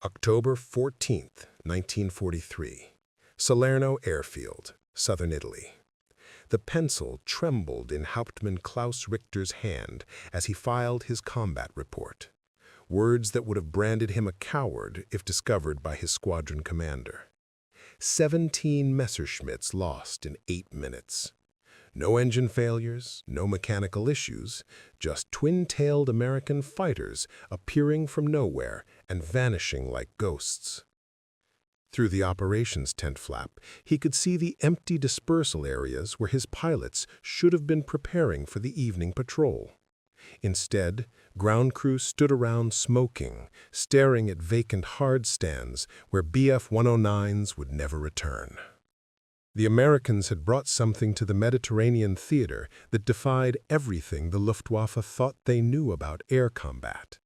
October 14th, 1943. Salerno Airfield, southern Italy. The pencil trembled in Hauptmann Klaus Richter's hand as he filed his combat report. Words that would have branded him a coward if discovered by his squadron commander. 17 Messerschmitts lost in 8 minutes. No engine failures, no mechanical issues, just twin-tailed American fighters appearing from nowhere and vanishing like ghosts. Through the operations tent flap, he could see the empty dispersal areas where his pilots should have been preparing for the evening patrol. Instead, ground crews stood around smoking, staring at vacant hardstands where Bf-109s would never return. The Americans had brought something to the Mediterranean theater that defied everything the Luftwaffe thought they knew about air combat.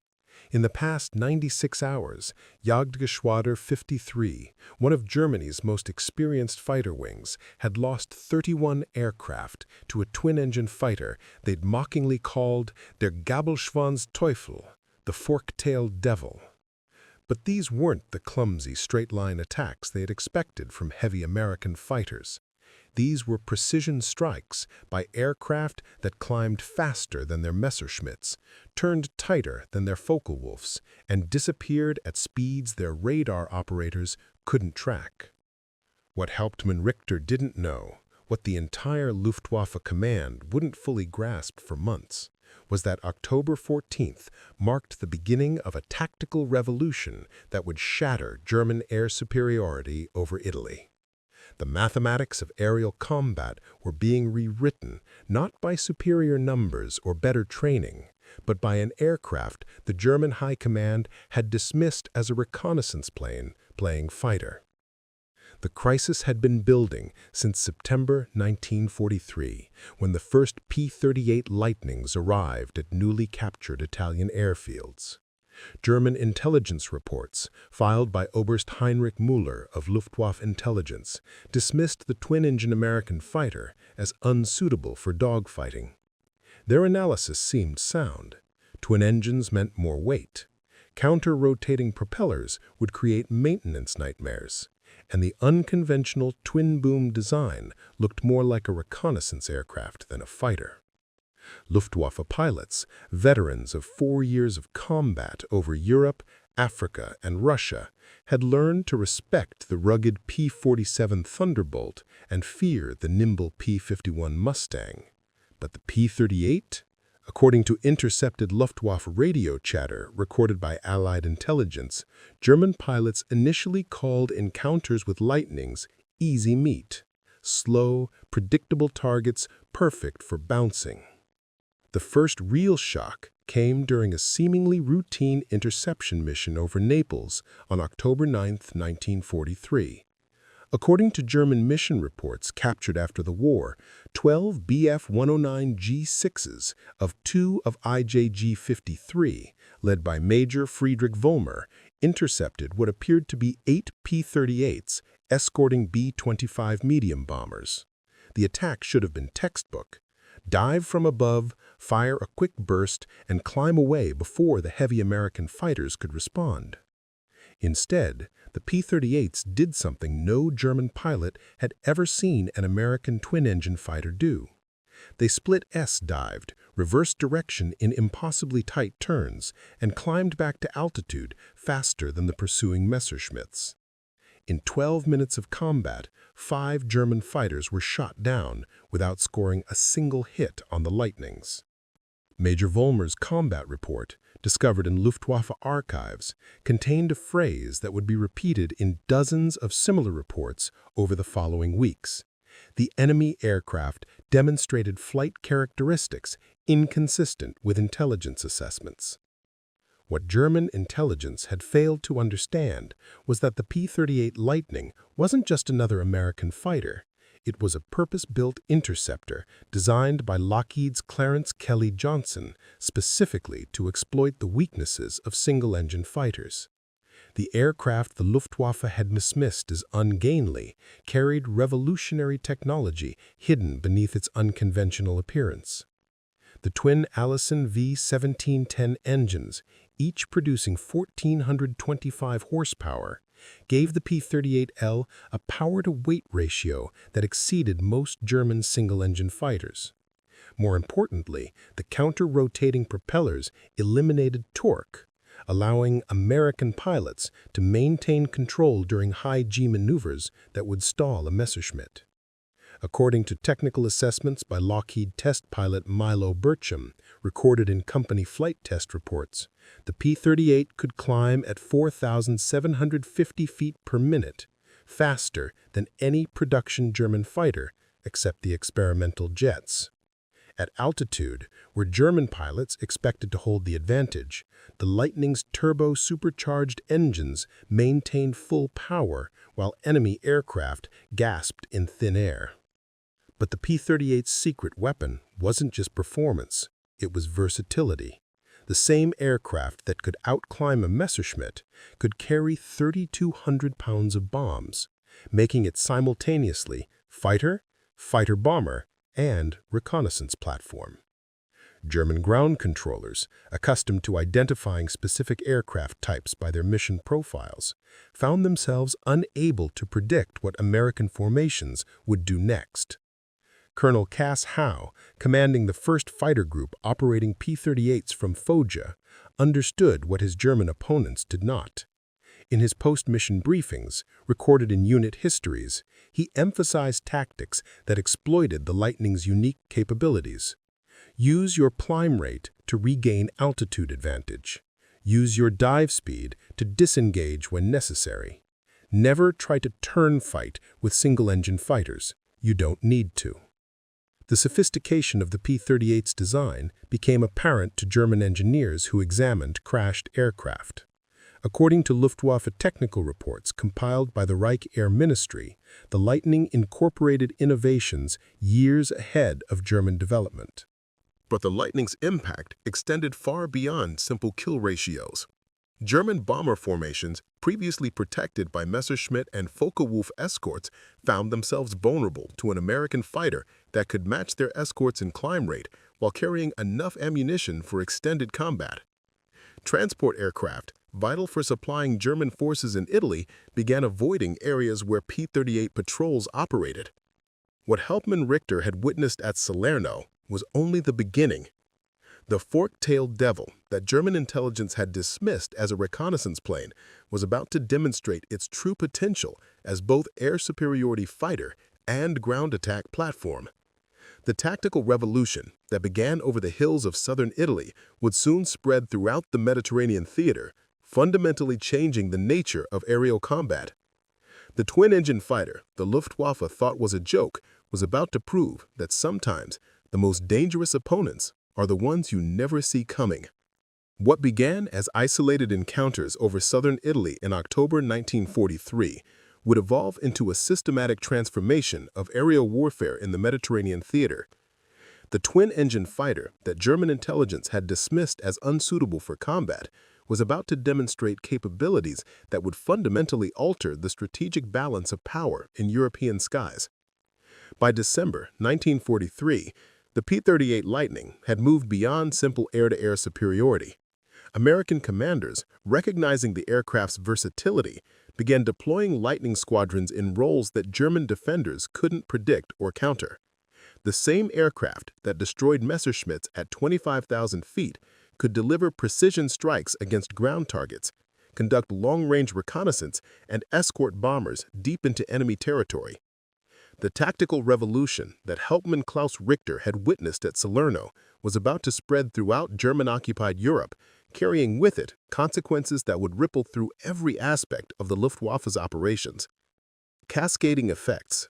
In the past 96 hours, Jagdgeschwader 53, one of Germany's most experienced fighter wings, had lost 31 aircraft to a twin-engine fighter they'd mockingly called der Gabelschwanz Teufel, the fork-tailed devil. But these weren't the clumsy, straight-line attacks they had expected from heavy American fighters. These were precision strikes by aircraft that climbed faster than their Messerschmitts, turned tighter than their Focke-Wulfs, and disappeared at speeds their radar operators couldn't track. What Hauptmann Richter didn't know, what the entire Luftwaffe command wouldn't fully grasp for months, was that October 14th marked the beginning of a tactical revolution that would shatter German air superiority over Italy. The mathematics of aerial combat were being rewritten not by superior numbers or better training, but by an aircraft the German High Command had dismissed as a reconnaissance plane playing fighter. The crisis had been building since September 1943, when the first P-38 Lightnings arrived at newly captured Italian airfields. German intelligence reports, filed by Oberst Heinrich Müller of Luftwaffe Intelligence, dismissed the twin-engine American fighter as unsuitable for dogfighting. Their analysis seemed sound. Twin engines meant more weight. Counter-rotating propellers would create maintenance nightmares, and the unconventional twin-boom design looked more like a reconnaissance aircraft than a fighter. Luftwaffe pilots, veterans of 4 years of combat over Europe, Africa, and Russia, had learned to respect the rugged P-47 Thunderbolt and fear the nimble P-51 Mustang. But the P-38? According to intercepted Luftwaffe radio chatter recorded by Allied intelligence, German pilots initially called encounters with Lightnings easy meat, slow, predictable targets perfect for bouncing. The first real shock came during a seemingly routine interception mission over Naples on October 9, 1943. According to German mission reports captured after the war, 12 Bf-109 G6s of 2 of IJG-53, led by Major Friedrich Vollmer, intercepted what appeared to be 8 P-38s escorting B-25 medium bombers. The attack should have been textbook. Dive from above, fire a quick burst, and climb away before the heavy American fighters could respond. Instead, the P-38s did something no German pilot had ever seen an American twin-engine fighter do. They split S-dived, reversed direction in impossibly tight turns, and climbed back to altitude faster than the pursuing Messerschmitts. In 12 minutes of combat, 5 German fighters were shot down without scoring a single hit on the Lightnings. Major Vollmer's combat report, discovered in Luftwaffe archives, contained a phrase that would be repeated in dozens of similar reports over the following weeks. The enemy aircraft demonstrated flight characteristics inconsistent with intelligence assessments. What German intelligence had failed to understand was that the P-38 Lightning wasn't just another American fighter. It was a purpose-built interceptor designed by Lockheed's Clarence Kelly Johnson specifically to exploit the weaknesses of single-engine fighters. The aircraft the Luftwaffe had dismissed as ungainly carried revolutionary technology hidden beneath its unconventional appearance. The twin Allison V-1710 engines, each producing 1,425 horsepower, gave the P-38L a power-to-weight ratio that exceeded most German single-engine fighters. More importantly, the counter-rotating propellers eliminated torque, allowing American pilots to maintain control during high-G maneuvers that would stall a Messerschmitt. According to technical assessments by Lockheed test pilot Milo Burcham, recorded in company flight test reports, the P-38 could climb at 4,750 feet per minute, faster than any production German fighter except the experimental jets. At altitude, where German pilots expected to hold the advantage, the Lightning's turbo-supercharged engines maintained full power while enemy aircraft gasped in thin air. But the P-38's secret weapon wasn't just performance, it was versatility. The same aircraft that could outclimb a Messerschmitt could carry 3,200 pounds of bombs, making it simultaneously fighter, fighter-bomber, and reconnaissance platform. German ground controllers, accustomed to identifying specific aircraft types by their mission profiles, found themselves unable to predict what American formations would do next. Colonel Cass Howe, commanding the 1st Fighter Group operating P-38s from Foggia, understood what his German opponents did not. In his post-mission briefings, recorded in unit histories, he emphasized tactics that exploited the Lightning's unique capabilities. Use your climb rate to regain altitude advantage. Use your dive speed to disengage when necessary. Never try to turn fight with single-engine fighters. You don't need to. The sophistication of the P-38's design became apparent to German engineers who examined crashed aircraft. According to Luftwaffe technical reports compiled by the Reich Air Ministry, the Lightning incorporated innovations years ahead of German development. But the Lightning's impact extended far beyond simple kill ratios. German bomber formations, previously protected by Messerschmitt and Focke-Wulf escorts, found themselves vulnerable to an American fighter that could match their escorts in climb rate while carrying enough ammunition for extended combat. Transport aircraft, vital for supplying German forces in Italy, began avoiding areas where P-38 patrols operated. What Hauptmann Richter had witnessed at Salerno was only the beginning. The fork-tailed devil that German intelligence had dismissed as a reconnaissance plane was about to demonstrate its true potential as both air superiority fighter and ground attack platform. The tactical revolution that began over the hills of southern Italy would soon spread throughout the Mediterranean theater, fundamentally changing the nature of aerial combat. The twin-engine fighter the Luftwaffe thought was a joke was about to prove that sometimes the most dangerous opponents are the ones you never see coming. What began as isolated encounters over southern Italy in October 1943 would evolve into a systematic transformation of aerial warfare in the Mediterranean theater. The twin-engine fighter that German intelligence had dismissed as unsuitable for combat was about to demonstrate capabilities that would fundamentally alter the strategic balance of power in European skies. By December 1943, the P-38 Lightning had moved beyond simple air-to-air superiority. American commanders, recognizing the aircraft's versatility, began deploying Lightning squadrons in roles that German defenders couldn't predict or counter. The same aircraft that destroyed Messerschmitts at 25,000 feet could deliver precision strikes against ground targets, conduct long-range reconnaissance, and escort bombers deep into enemy territory. The tactical revolution that Hauptmann Klaus Richter had witnessed at Salerno was about to spread throughout German-occupied Europe, carrying with it consequences that would ripple through every aspect of the Luftwaffe's operations. Cascading effects.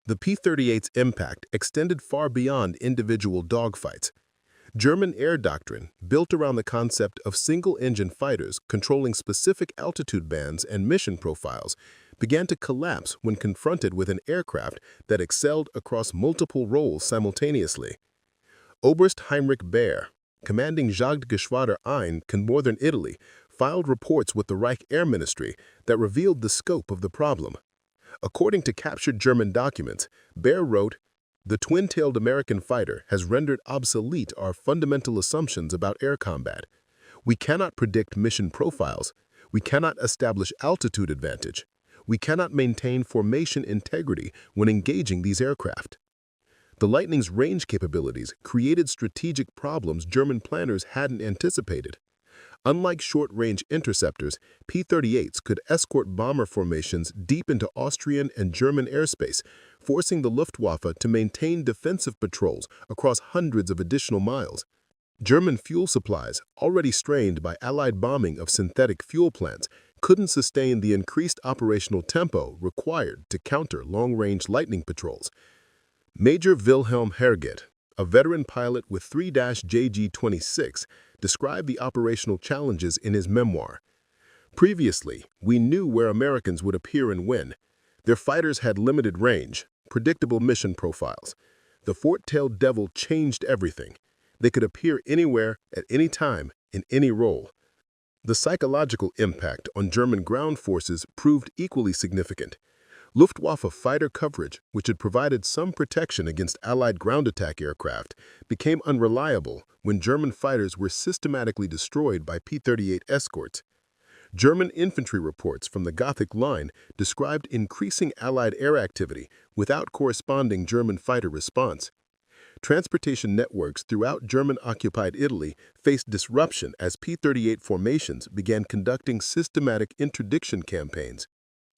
The P-38's impact extended far beyond individual dogfights. German air doctrine, built around the concept of single-engine fighters controlling specific altitude bands and mission profiles, began to collapse when confronted with an aircraft that excelled across multiple roles simultaneously. Oberst Heinrich Baer, commanding Jagdgeschwader 1 in northern Italy, filed reports with the Reich Air Ministry that revealed the scope of the problem. According to captured German documents, Baer wrote, "The twin-tailed American fighter has rendered obsolete our fundamental assumptions about air combat. We cannot predict mission profiles. We cannot establish altitude advantage. We cannot maintain formation integrity when engaging these aircraft. The Lightning's range capabilities created strategic problems German planners hadn't anticipated. Unlike short-range interceptors, P-38s could escort bomber formations deep into Austrian and German airspace, forcing the Luftwaffe to maintain defensive patrols across hundreds of additional miles. German fuel supplies, already strained by Allied bombing of synthetic fuel plants, couldn't sustain the increased operational tempo required to counter long-range Lightning patrols. Major Wilhelm Herget, a veteran pilot with 3-JG-26, described the operational challenges in his memoir. Previously, we knew where Americans would appear and when. Their fighters had limited range, predictable mission profiles. The fork-tailed devil changed everything. They could appear anywhere, at any time, in any role. The psychological impact on German ground forces proved equally significant. Luftwaffe fighter coverage, which had provided some protection against Allied ground attack aircraft, became unreliable when German fighters were systematically destroyed by P-38 escorts. German infantry reports from the Gothic Line described increasing Allied air activity without corresponding German fighter response. Transportation networks throughout German-occupied Italy faced disruption as P-38 formations began conducting systematic interdiction campaigns.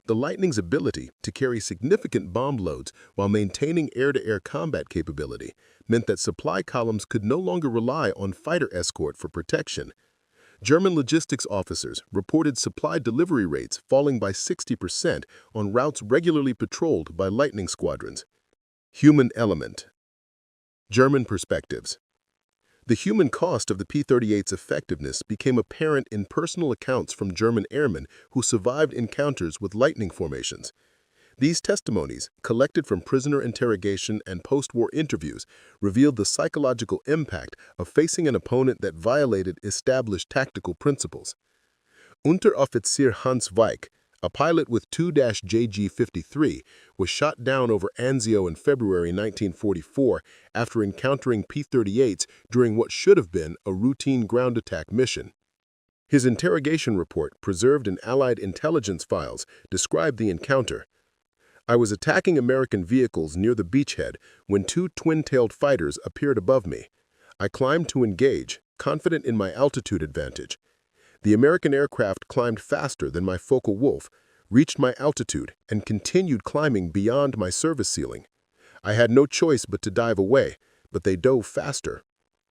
The Lightning's ability to carry significant bomb loads while maintaining air-to-air combat capability meant that supply columns could no longer rely on fighter escort for protection. German logistics officers reported supply delivery rates falling by 60% on routes regularly patrolled by Lightning squadrons. Human element. German perspectives. The human cost of the P-38's effectiveness became apparent in personal accounts from German airmen who survived encounters with Lightning formations. These testimonies, collected from prisoner interrogation and post-war interviews, revealed the psychological impact of facing an opponent that violated established tactical principles. Unteroffizier Hans Weich, a pilot with 2-JG-53, was shot down over Anzio in February 1944 after encountering P-38s during what should have been a routine ground attack mission. His interrogation report, preserved in Allied intelligence files, described the encounter. "I was attacking American vehicles near the beachhead when two twin-tailed fighters appeared above me. I climbed to engage, confident in my altitude advantage. The American aircraft climbed faster than my focal wolf, reached my altitude, and continued climbing beyond my service ceiling. I had no choice but to dive away, but they dove faster.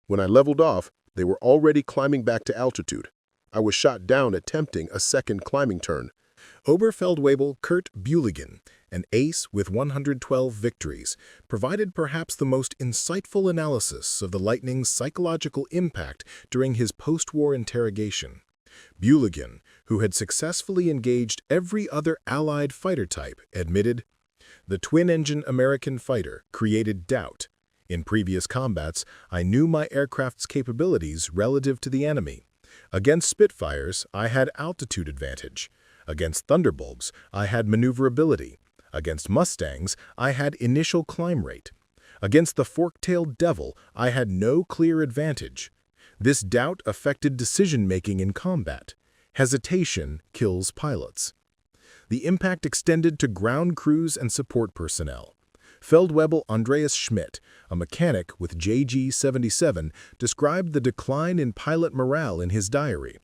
When I leveled off, they were already climbing back to altitude. I was shot down attempting a second climbing turn." Oberfeldwebel Kurt Bühligen, an ace with 112 victories, provided perhaps the most insightful analysis of the Lightning's psychological impact during his post-war interrogation. Bühligen, who had successfully engaged every other Allied fighter type, admitted, "The twin-engine American fighter created doubt. In previous combats, I knew my aircraft's capabilities relative to the enemy. Against Spitfires, I had altitude advantage. Against Thunderbolts, I had maneuverability. Against Mustangs, I had initial climb rate. Against the fork-tailed Devil, I had no clear advantage. This doubt affected decision-making in combat. Hesitation kills pilots." The impact extended to ground crews and support personnel. Feldwebel Andreas Schmidt, a mechanic with JG-77, described the decline in pilot morale in his diary.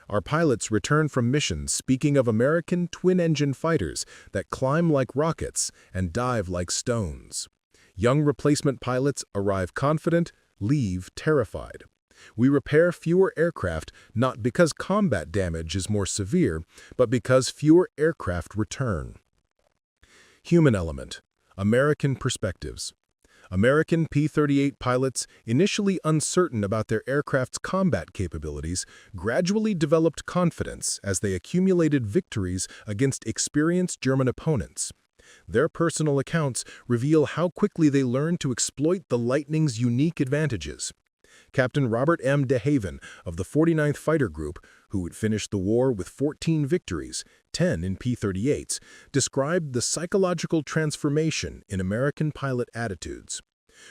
"Our pilots return from missions speaking of American twin-engine fighters that climb like rockets and dive like stones. Young replacement pilots arrive confident, leave terrified. We repair fewer aircraft not because combat damage is more severe, but because fewer aircraft return." Human element. American perspectives. American P-38 pilots, initially uncertain about their aircraft's combat capabilities, gradually developed confidence as they accumulated victories against experienced German opponents. Their personal accounts reveal how quickly they learned to exploit the Lightning's unique advantages. Captain Robert M. de Haven of the 49th Fighter Group, who had finished the war with 14 victories, 10 in P-38s, described the psychological transformation in American pilot attitudes.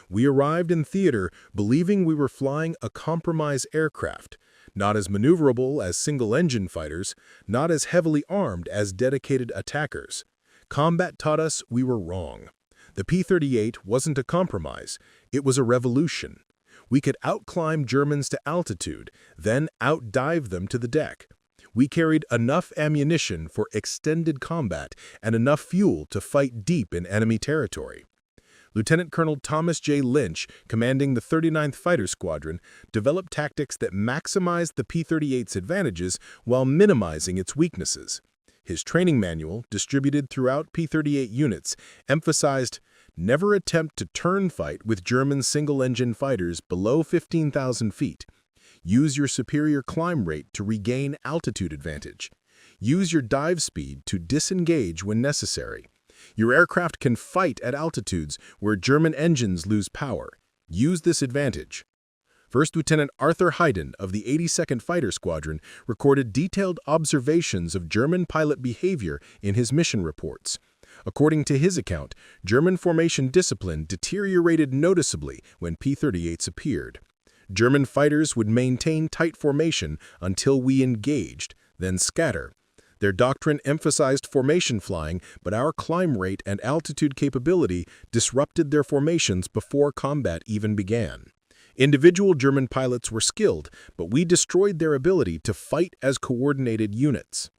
"We arrived in theater believing we were flying a compromise aircraft. not as maneuverable as single-engine fighters, not as heavily armed as dedicated attackers. Combat taught us we were wrong. The P-38 wasn't a compromise, it was a revolution. We could outclimb Germans to altitude, then outdive them to the deck. We carried enough ammunition for extended combat and enough fuel to fight deep in enemy territory. Lieutenant Colonel Thomas J. Lynch, commanding the 39th Fighter Squadron, developed tactics that maximized the P-38's advantages while minimizing its weaknesses. His training manual, distributed throughout P-38 units, emphasized, "Never attempt to turn fight with German single-engine fighters below 15,000 feet. Use your superior climb rate to regain altitude advantage. Use your dive speed to disengage when necessary. Your aircraft can fight at altitudes where German engines lose power. Use this advantage." First Lieutenant Arthur Hayden of the 82nd Fighter Squadron recorded detailed observations of German pilot behavior in his mission reports. According to his account, German formation discipline deteriorated noticeably when P-38s appeared. German fighters would maintain tight formation until we engaged, then scatter. Their doctrine emphasized formation flying, but our climb rate and altitude capability disrupted their formations before combat even began. Individual German pilots were skilled, but we destroyed their ability to fight as coordinated units.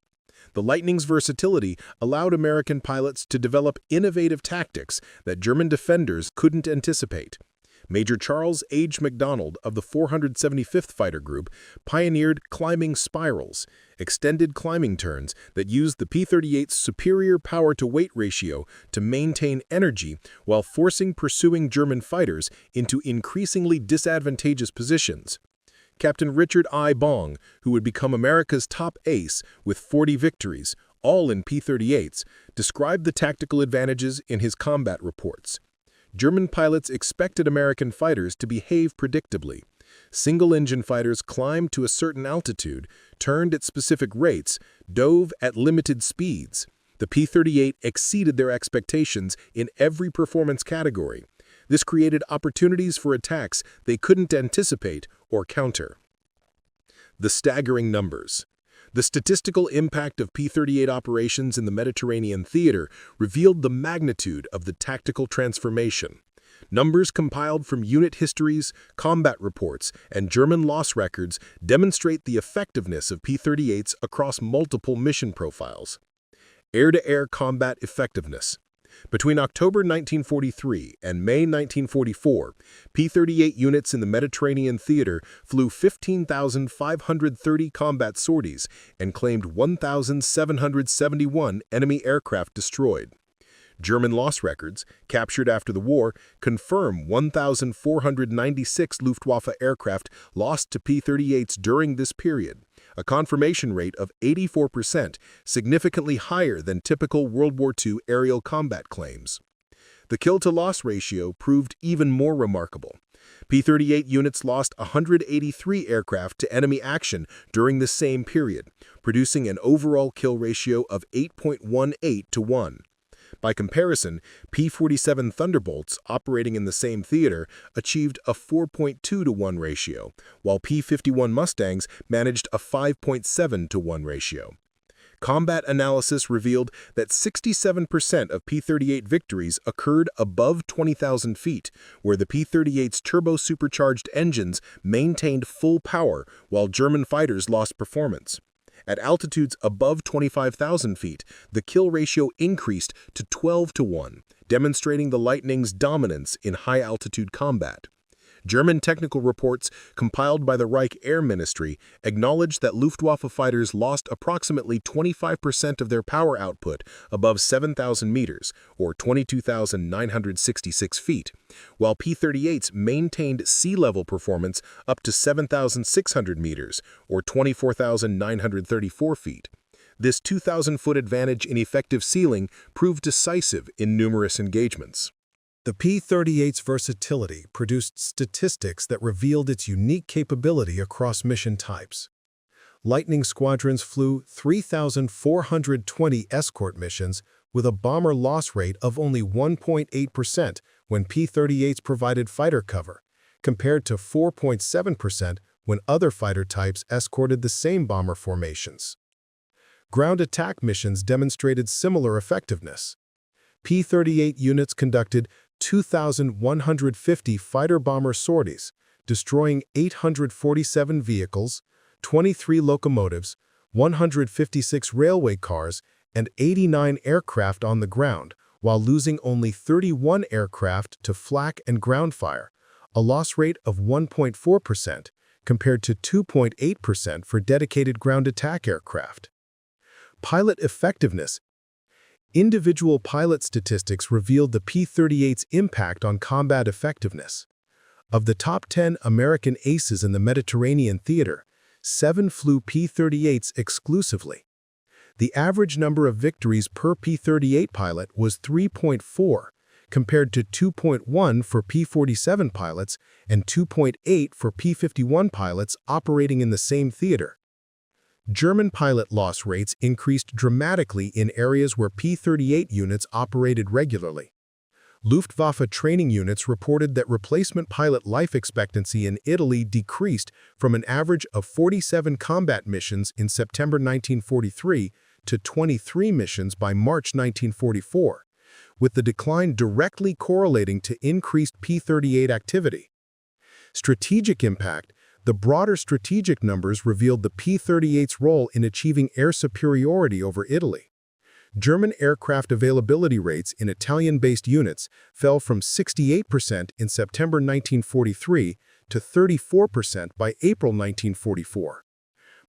The Lightning's versatility allowed American pilots to develop innovative tactics that German defenders couldn't anticipate. Major Charles H. McDonald of the 475th Fighter Group pioneered climbing spirals, extended climbing turns that used the P-38's superior power-to-weight ratio to maintain energy while forcing pursuing German fighters into increasingly disadvantageous positions. Captain Richard I. Bong, who would become America's top ace with 40 victories, all in P-38s, described the tactical advantages in his combat reports. German pilots expected American fighters to behave predictably. Single-engine fighters climbed to a certain altitude, turned at specific rates, dove at limited speeds. The P-38 exceeded their expectations in every performance category. This created opportunities for attacks they couldn't anticipate or counter. The staggering numbers. The statistical impact of P-38 operations in the Mediterranean theater revealed the magnitude of the tactical transformation. Numbers compiled from unit histories, combat reports, and German loss records demonstrate the effectiveness of P-38s across multiple mission profiles. Air-to-air combat effectiveness. Between October 1943 and May 1944, P-38 units in the Mediterranean theater flew 15,530 combat sorties and claimed 1,771 enemy aircraft destroyed. German loss records, captured after the war, confirm 1,496 Luftwaffe aircraft lost to P-38s during this period, a confirmation rate of 84%, significantly higher than typical World War II aerial combat claims. The kill-to-loss ratio proved even more remarkable. P-38 units lost 183 aircraft to enemy action during the same period, producing an overall kill ratio of 8.18 to 1. By comparison, P-47 Thunderbolts operating in the same theater achieved a 4.2 to 1 ratio, while P-51 Mustangs managed a 5.7 to 1 ratio. Combat analysis revealed that 67% of P-38 victories occurred above 20,000 feet, where the P-38's turbo-supercharged engines maintained full power while German fighters lost performance. At altitudes above 25,000 feet, the kill ratio increased to 12 to 1, demonstrating the Lightning's dominance in high-altitude combat. German technical reports compiled by the Reich Air Ministry acknowledged that Luftwaffe fighters lost approximately 25% of their power output above 7,000 meters, or 22,966 feet, while P-38s maintained sea-level performance up to 7,600 meters, or 24,934 feet. This 2,000-foot advantage in effective sealing proved decisive in numerous engagements. The P-38's versatility produced statistics that revealed its unique capability across mission types. Lightning squadrons flew 3,420 escort missions with a bomber loss rate of only 1.8% when P-38s provided fighter cover, compared to 4.7% when other fighter types escorted the same bomber formations. Ground attack missions demonstrated similar effectiveness. P-38 units conducted 2,150 fighter-bomber sorties, destroying 847 vehicles, 23 locomotives, 156 railway cars, and 89 aircraft on the ground, while losing only 31 aircraft to flak and ground fire, a loss rate of 1.4% compared to 2.8% for dedicated ground attack aircraft. Pilot effectiveness. Individual pilot statistics revealed the P-38's impact on combat effectiveness. Of the top 10 American aces in the Mediterranean theater, 7 flew P-38s exclusively. The average number of victories per P-38 pilot was 3.4, compared to 2.1 for P-47 pilots and 2.8 for P-51 pilots operating in the same theater. German pilot loss rates increased dramatically in areas where P-38 units operated regularly. Luftwaffe training units reported that replacement pilot life expectancy in Italy decreased from an average of 47 combat missions in September 1943 to 23 missions by March 1944, with the decline directly correlating to increased P-38 activity. Strategic impact. The broader strategic numbers revealed the P-38's role in achieving air superiority over Italy. German aircraft availability rates in Italian-based units fell from 68% in September 1943 to 34% by April 1944.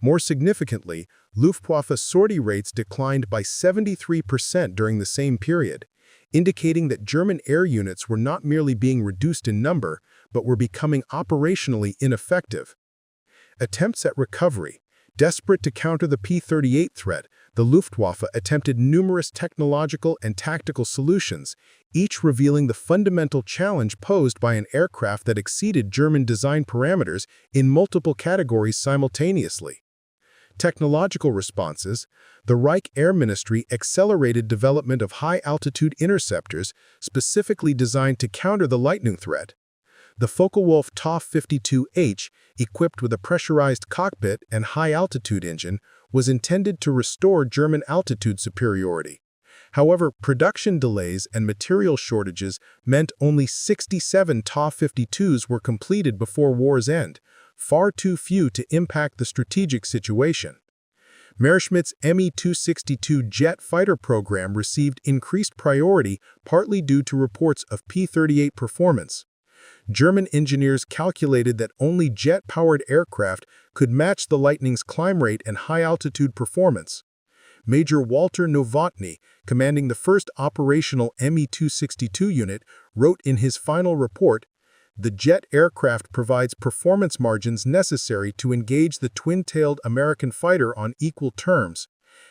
More significantly, Luftwaffe sortie rates declined by 73% during the same period, indicating that German air units were not merely being reduced in number, but were becoming operationally ineffective. Attempts at recovery. Desperate to counter the P-38 threat, the Luftwaffe attempted numerous technological and tactical solutions, each revealing the fundamental challenge posed by an aircraft that exceeded German design parameters in multiple categories simultaneously. Technological responses. The Reich Air Ministry accelerated development of high-altitude interceptors specifically designed to counter the Lightning threat. The Focke-Wulf TOF-52H, equipped with a pressurized cockpit and high-altitude engine, was intended to restore German altitude superiority. However, production delays and material shortages meant only 67 TOF-52s were completed before war's end, far too few to impact the strategic situation. Messerschmitts' Me-262 jet fighter program received increased priority partly due to reports of P-38 performance. German engineers calculated that only jet-powered aircraft could match the Lightning's climb rate and high-altitude performance. Major Walter Nowotny, commanding the first operational Me-262 unit, wrote in his final report, "The jet aircraft provides performance margins necessary to engage the twin-tailed American fighter on equal terms.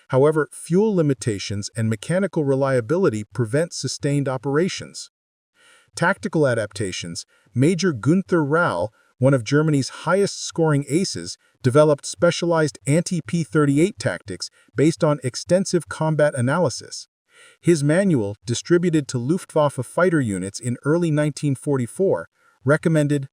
However, fuel limitations and mechanical reliability prevent sustained operations." Tactical adaptations. Major Günther Rau, one of Germany's highest-scoring aces, developed specialized anti-P-38 tactics based on extensive combat analysis. His manual, distributed to Luftwaffe fighter units in early 1944, recommended: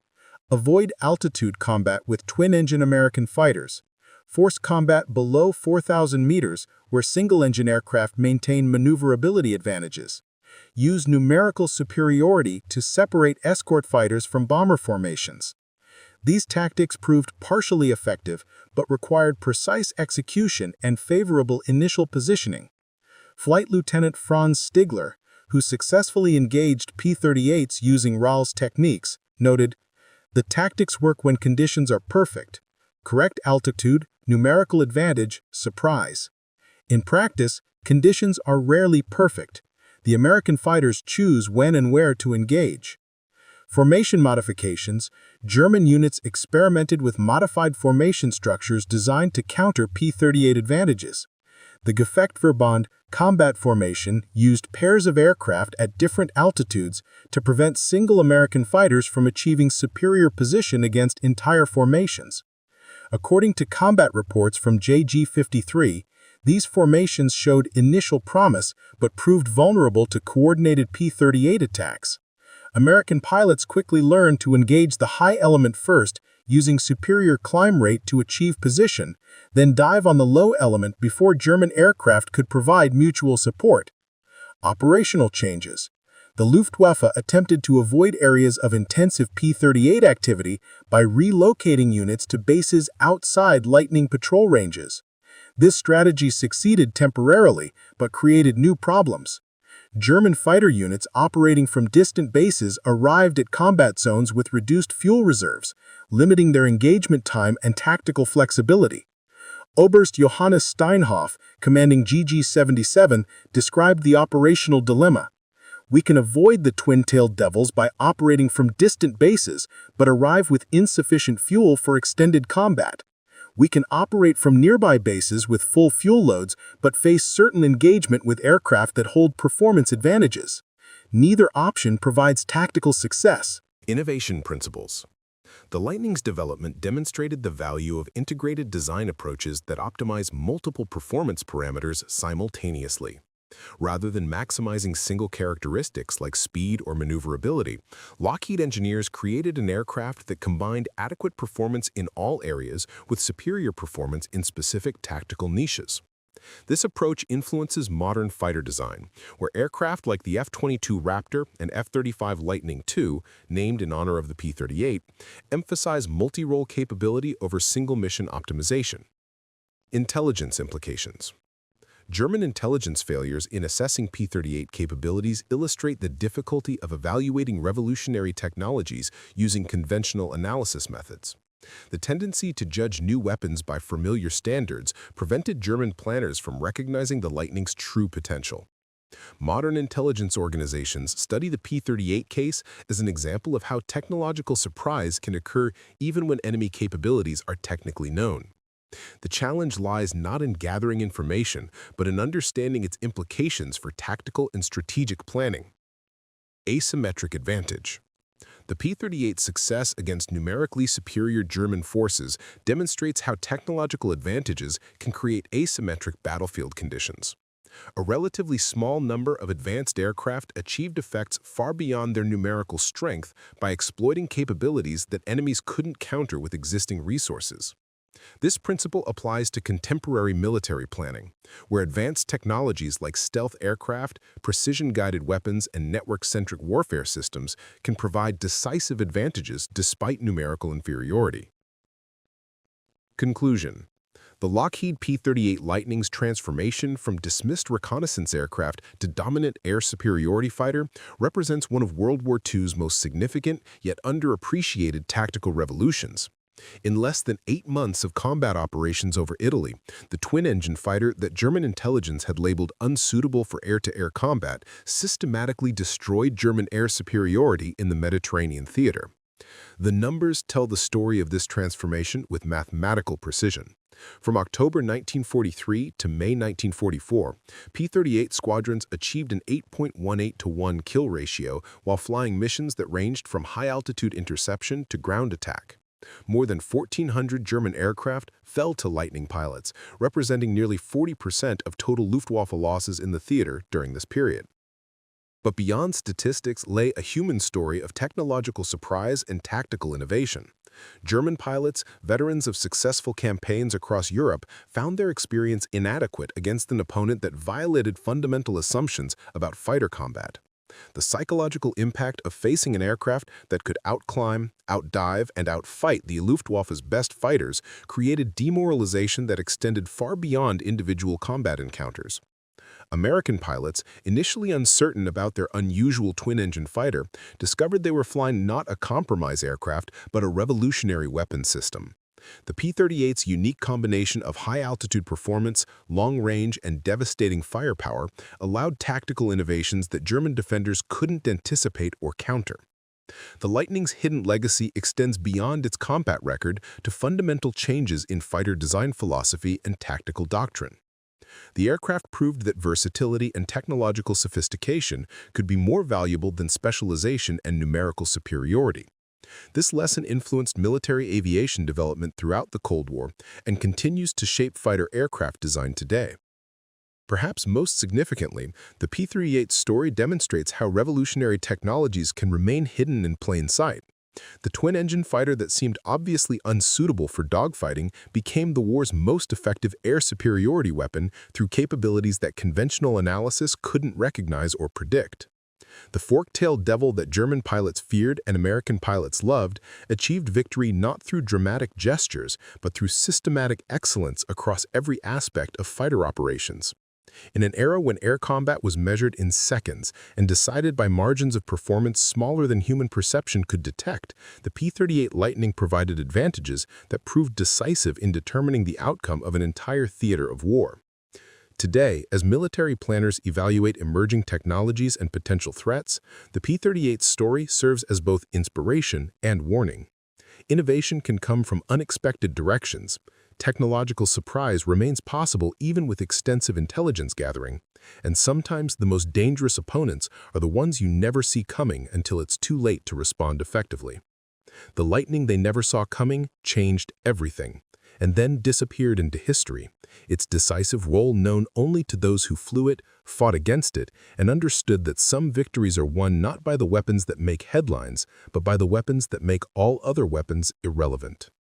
avoid altitude combat with twin-engine American fighters, force combat below 4,000 meters where single-engine aircraft maintain maneuverability advantages, use numerical superiority to separate escort fighters from bomber formations. These tactics proved partially effective, but required precise execution and favorable initial positioning. Flight Lieutenant Franz Stigler, who successfully engaged P-38s using Rau's techniques, noted, "The tactics work when conditions are perfect. Correct altitude, numerical advantage, surprise. In practice, conditions are rarely perfect. The American fighters choose when and where to engage." Formation modifications. German units experimented with modified formation structures designed to counter P-38 advantages. The Gefechtsverband combat formation used pairs of aircraft at different altitudes to prevent single American fighters from achieving superior position against entire formations. According to combat reports from JG-53, these formations showed initial promise but proved vulnerable to coordinated P-38 attacks. American pilots quickly learned to engage the high element first, using superior climb rate to achieve position, then dive on the low element before German aircraft could provide mutual support. Operational changes. The Luftwaffe attempted to avoid areas of intensive P-38 activity by relocating units to bases outside Lightning patrol ranges. This strategy succeeded temporarily, but created new problems. German fighter units operating from distant bases arrived at combat zones with reduced fuel reserves, limiting their engagement time and tactical flexibility. Oberst Johannes Steinhoff, commanding GG-77, described the operational dilemma. We can avoid the twin-tailed devils by operating from distant bases, but arrive with insufficient fuel for extended combat. We can operate from nearby bases with full fuel loads, but face certain engagement with aircraft that hold performance advantages. Neither option provides tactical success. Innovation principles. The Lightning's development demonstrated the value of integrated design approaches that optimize multiple performance parameters simultaneously. Rather than maximizing single characteristics like speed or maneuverability, Lockheed engineers created an aircraft that combined adequate performance in all areas with superior performance in specific tactical niches. This approach influences modern fighter design, where aircraft like the F-22 Raptor and F-35 Lightning II, named in honor of the P-38, emphasize multi-role capability over single-mission optimization. Intelligence implications. German intelligence failures in assessing P-38 capabilities illustrate the difficulty of evaluating revolutionary technologies using conventional analysis methods. The tendency to judge new weapons by familiar standards prevented German planners from recognizing the Lightning's true potential. Modern intelligence organizations study the P-38 case as an example of how technological surprise can occur even when enemy capabilities are technically known. The challenge lies not in gathering information, but in understanding its implications for tactical and strategic planning. Asymmetric advantage. The P-38's success against numerically superior German forces demonstrates how technological advantages can create asymmetric battlefield conditions. A relatively small number of advanced aircraft achieved effects far beyond their numerical strength by exploiting capabilities that enemies couldn't counter with existing resources. This principle applies to contemporary military planning, where advanced technologies like stealth aircraft, precision-guided weapons, and network-centric warfare systems can provide decisive advantages despite numerical inferiority. Conclusion. The Lockheed P-38 Lightning's transformation from dismissed reconnaissance aircraft to dominant air superiority fighter represents one of World War II's most significant yet underappreciated tactical revolutions. In less than 8 months of combat operations over Italy, the twin-engine fighter that German intelligence had labeled unsuitable for air-to-air combat systematically destroyed German air superiority in the Mediterranean theater. The numbers tell the story of this transformation with mathematical precision. From October 1943 to May 1944, P-38 squadrons achieved an 8.18-to-1 kill ratio while flying missions that ranged from high-altitude interception to ground attack. More than 1,400 German aircraft fell to Lightning pilots, representing nearly 40% of total Luftwaffe losses in the theater during this period. But beyond statistics lay a human story of technological surprise and tactical innovation. German pilots, veterans of successful campaigns across Europe, found their experience inadequate against an opponent that violated fundamental assumptions about fighter combat. The psychological impact of facing an aircraft that could outclimb, outdive, and outfight the Luftwaffe's best fighters created demoralization that extended far beyond individual combat encounters. American pilots, initially uncertain about their unusual twin-engine fighter, discovered they were flying not a compromise aircraft, but a revolutionary weapon system. The P-38's unique combination of high-altitude performance, long range, and devastating firepower allowed tactical innovations that German defenders couldn't anticipate or counter. The Lightning's hidden legacy extends beyond its combat record to fundamental changes in fighter design philosophy and tactical doctrine. The aircraft proved that versatility and technological sophistication could be more valuable than specialization and numerical superiority. This lesson influenced military aviation development throughout the Cold War and continues to shape fighter aircraft design today. Perhaps most significantly, the P-38 story demonstrates how revolutionary technologies can remain hidden in plain sight. The twin-engine fighter that seemed obviously unsuitable for dogfighting became the war's most effective air superiority weapon through capabilities that conventional analysis couldn't recognize or predict. The fork-tailed devil that German pilots feared and American pilots loved achieved victory not through dramatic gestures, but through systematic excellence across every aspect of fighter operations. In an era when air combat was measured in seconds and decided by margins of performance smaller than human perception could detect, the P-38 Lightning provided advantages that proved decisive in determining the outcome of an entire theater of war. Today, as military planners evaluate emerging technologies and potential threats, the P-38's story serves as both inspiration and warning. Innovation can come from unexpected directions. Technological surprise remains possible even with extensive intelligence gathering, and sometimes the most dangerous opponents are the ones you never see coming until it's too late to respond effectively. The lightning they never saw coming changed everything, and then disappeared into history, its decisive role known only to those who flew it, fought against it, and understood that some victories are won not by the weapons that make headlines, but by the weapons that make all other weapons irrelevant.